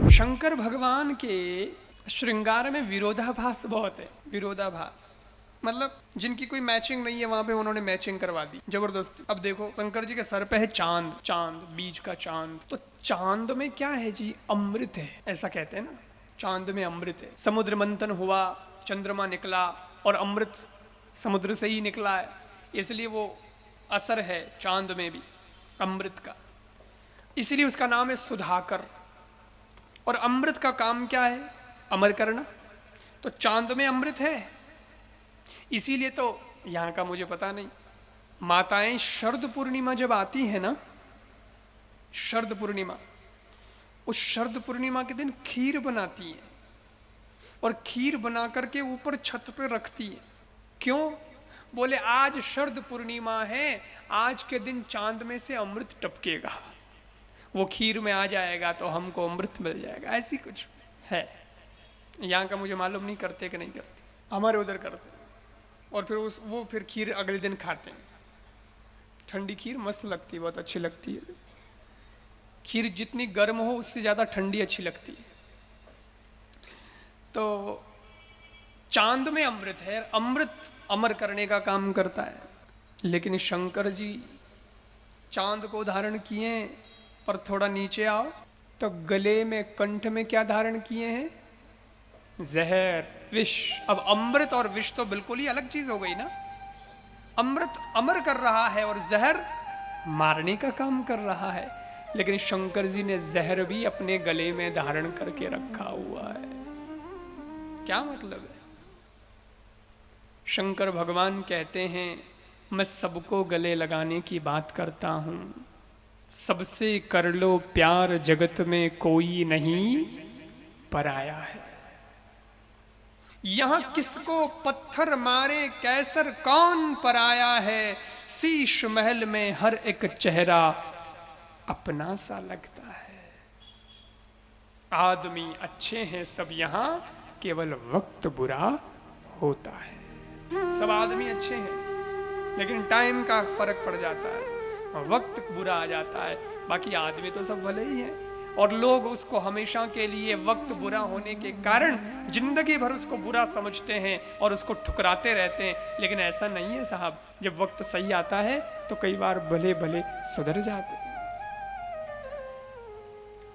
शंकर भगवान के श्रृंगार में विरोधाभास बहुत है। विरोधाभास मतलब जिनकी कोई मैचिंग नहीं है वहां पे उन्होंने मैचिंग करवा दी जबरदस्ती। अब देखो शंकर जी के सर पे है चांद, चांद बीज का चांद, तो चांद में क्या है जी? अमृत है, ऐसा कहते हैं ना, चांद में अमृत है। समुद्र मंथन हुआ, चंद्रमा निकला और अमृत समुद्र से ही निकला है, इसलिए वो असर है चांद में भी अमृत का, इसीलिए उसका नाम है सुधाकर। और अमृत का काम क्या है? अमर करना। तो चांद में अमृत है, इसीलिए तो यहां का मुझे पता नहीं, माताएं शरद पूर्णिमा जब आती है ना, शरद पूर्णिमा, उस शरद पूर्णिमा के दिन खीर बनाती है और खीर बना करके ऊपर छत पे रखती है। क्यों? बोले आज शरद पूर्णिमा है, आज के दिन चांद में से अमृत टपकेगा, वो खीर में आ जाएगा तो हमको अमृत मिल जाएगा। ऐसी कुछ है, यहाँ का मुझे मालूम नहीं करते कि नहीं करते, हमारे उधर करते। और फिर वो फिर खीर अगले दिन खाते हैं। ठंडी खीर मस्त लगती है, बहुत अच्छी लगती है। खीर जितनी गर्म हो उससे ज़्यादा ठंडी अच्छी लगती है। तो चांद में अमृत है, अमृत अमर करने का काम करता है। लेकिन शंकर जी चांद को धारण किए, पर थोड़ा नीचे आओ तो गले में, कंठ में क्या धारण किए हैं? जहर, विष। अब अमृत और विष तो बिल्कुल ही अलग चीज हो गई ना। अमृत अमर कर रहा है और जहर मारने का काम कर रहा है। लेकिन शंकर जी ने जहर भी अपने गले में धारण करके रखा हुआ है। क्या मतलब है? शंकर भगवान कहते हैं, मैं सबको गले लगाने की बात करता हूं, सबसे कर लो प्यार, जगत में कोई नहीं पराया है। यहां किसको पत्थर मारे कैसर कौन पराया है, शीश महल में हर एक चेहरा अपना सा लगता है। आदमी अच्छे हैं सब यहां, केवल वक्त बुरा होता है। सब आदमी अच्छे हैं लेकिन टाइम का फर्क पड़ जाता है, वक्त बुरा आ जाता है। बाकी आदमी तो सब भले ही है, और लोग उसको हमेशा के लिए वक्त बुरा होने के कारण जिंदगी भर उसको बुरा समझते हैं और उसको ठुकराते रहते हैं। लेकिन ऐसा नहीं है साहब, जब वक्त सही आता है तो कई बार भले भले सुधर जाते हैं।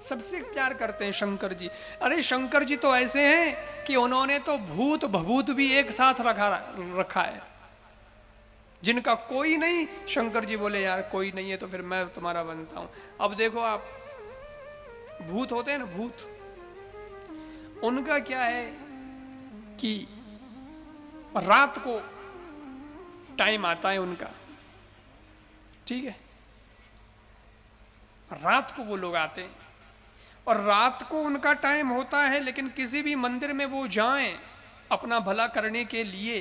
सबसे प्यार करते हैं शंकर जी। अरे शंकर जी तो ऐसे हैं कि उन्होंने तो भूत भभूत भी एक साथ रखा है, जिनका कोई नहीं। शंकर जी बोले यार कोई नहीं है तो फिर मैं तुम्हारा बनता हूं। अब देखो आप, भूत होते हैं ना, भूत, उनका क्या है कि रात को टाइम आता है उनका, ठीक है, रात को वो लोग आते हैं और रात को उनका टाइम होता है। लेकिन किसी भी मंदिर में वो जाएं अपना भला करने के लिए,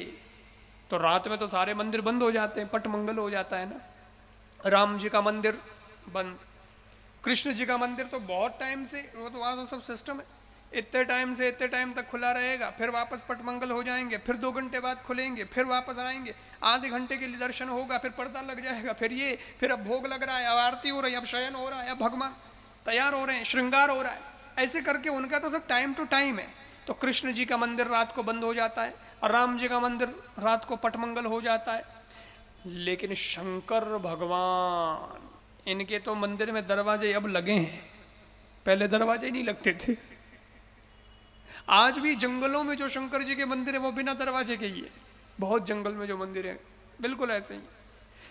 तो रात में तो सारे मंदिर बंद हो जाते हैं, पटमंगल हो जाता है ना। राम जी का मंदिर बंद, कृष्ण जी का मंदिर तो बहुत टाइम से, वो तो वहां तो सब सिस्टम है, इतने टाइम से इतने टाइम तक खुला रहेगा, फिर वापस पटमंगल हो जाएंगे, फिर 2 घंटे बाद खुलेंगे, फिर वापस आएंगे, आधे घंटे के लिए दर्शन होगा, फिर पर्दा लग जाएगा, फिर ये, फिर अब भोग लग रहा है, अब आरती हो रही है, अब शयन हो रहा है, अब भगवान तैयार हो रहे हैं, श्रृंगार हो रहा है। ऐसे करके उनका तो सब टाइम टू टाइम है। तो कृष्ण जी का मंदिर रात को बंद हो जाता है और राम जी का मंदिर रात को पटमंगल हो जाता है। लेकिन शंकर भगवान, इनके तो मंदिर में दरवाजे अब लगे हैं, पहले दरवाजे नहीं लगते थे। आज भी जंगलों में जो शंकर जी के मंदिर है वो बिना दरवाजे के ही है। बहुत जंगल में जो मंदिर है बिल्कुल ऐसे ही।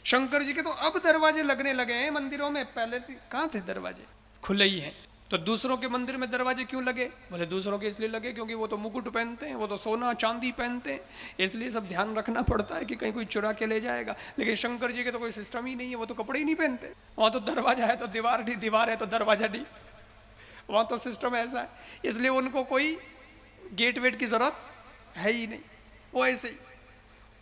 शंकर जी के तो अब दरवाजे लगने लगे हैं मंदिरों में, पहले कहाँ थे दरवाजे? खुले ही हैं। तो दूसरों के मंदिर में दरवाजे क्यों लगे? बोले दूसरों के इसलिए लगे क्योंकि वो तो मुकुट पहनते हैं, वो तो सोना चांदी पहनते हैं, इसलिए सब ध्यान रखना पड़ता है कि कहीं कोई चुरा के ले जाएगा। लेकिन शंकर जी के तो कोई सिस्टम ही नहीं है, वो तो कपड़े ही नहीं पहनते। वहां तो दरवाजा है तो दीवार नहीं, दीवार है तो दरवाजा नहीं, वहां तो सिस्टम ऐसा है, इसलिए उनको कोई गेट वेट की जरूरत है ही नहीं, वो ऐसे ही।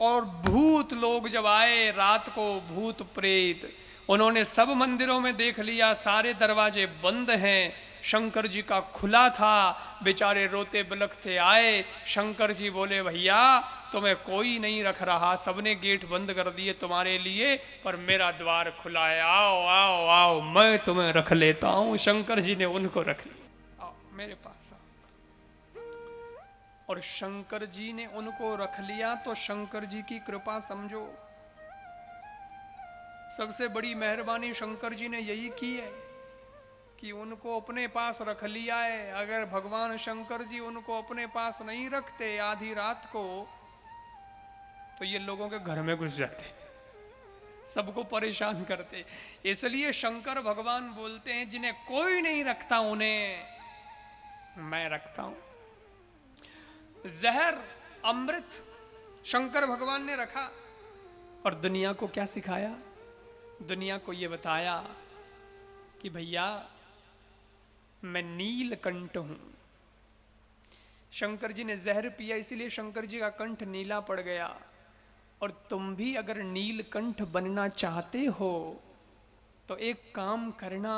और भूत लोग जब आए रात को, भूत प्रेत, उन्होंने सब मंदिरों में देख लिया, सारे दरवाजे बंद हैं, शंकर जी का खुला था। बेचारे रोते बिलखते आए। शंकर जी बोले, भैया तुम्हें कोई नहीं रख रहा, सबने गेट बंद कर दिए तुम्हारे लिए, पर मेरा द्वार खुला है, आओ आओ आओ, मैं तुम्हें रख लेता हूं। शंकर जी ने उनको रख लिया, आओ मेरे पास आओ। और शंकर जी ने उनको रख लिया तो शंकर जी की कृपा समझो। सबसे बड़ी मेहरबानी शंकर जी ने यही की है कि उनको अपने पास रख लिया है। अगर भगवान शंकर जी उनको अपने पास नहीं रखते आधी रात को, तो ये लोगों के घर में घुस जाते, सबको परेशान करते। इसलिए शंकर भगवान बोलते हैं, जिन्हें कोई नहीं रखता उन्हें मैं रखता हूं। जहर अमृत शंकर भगवान ने रखा, और दुनिया को क्या सिखाया? दुनिया को यह बताया कि भैया मैं नीलकंठ हूं। शंकर जी ने जहर पिया, इसीलिए शंकर जी का कंठ नीला पड़ गया। और तुम भी अगर नीलकंठ बनना चाहते हो तो एक काम करना।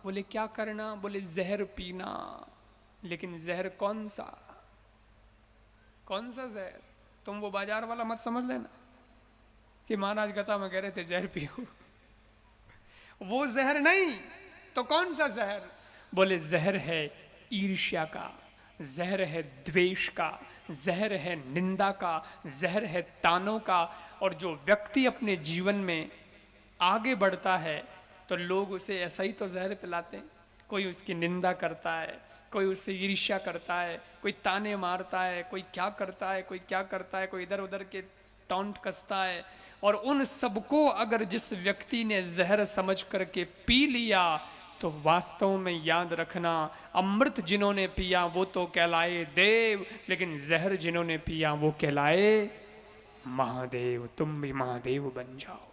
बोले क्या करना? बोले जहर पीना। लेकिन जहर कौन सा? कौन सा जहर? तुम वो बाजार वाला मत समझ लेना कि महाराज गता में कह रहे थे जहर पियो, वो जहर नहीं। तो कौन सा जहर? बोले जहर है ईर्ष्या का, जहर है द्वेष का, जहर है निंदा का, जहर है तानों का। और जो व्यक्ति अपने जीवन में आगे बढ़ता है तो लोग उसे ऐसा ही तो जहर पिलाते हैं। कोई उसकी निंदा करता है, कोई उससे ईर्ष्या करता है, कोई ताने मारता है, कोई क्या करता है, कोई क्या करता है, कोई इधर उधर के टॉन्ट कसता है। और उन सबको अगर जिस व्यक्ति ने जहर समझ करके पी लिया तो वास्तव में याद रखना, अमृत जिन्होंने पिया वो तो कहलाए देव, लेकिन जहर जिन्होंने पिया वो कहलाए महादेव। तुम भी महादेव बन जाओ।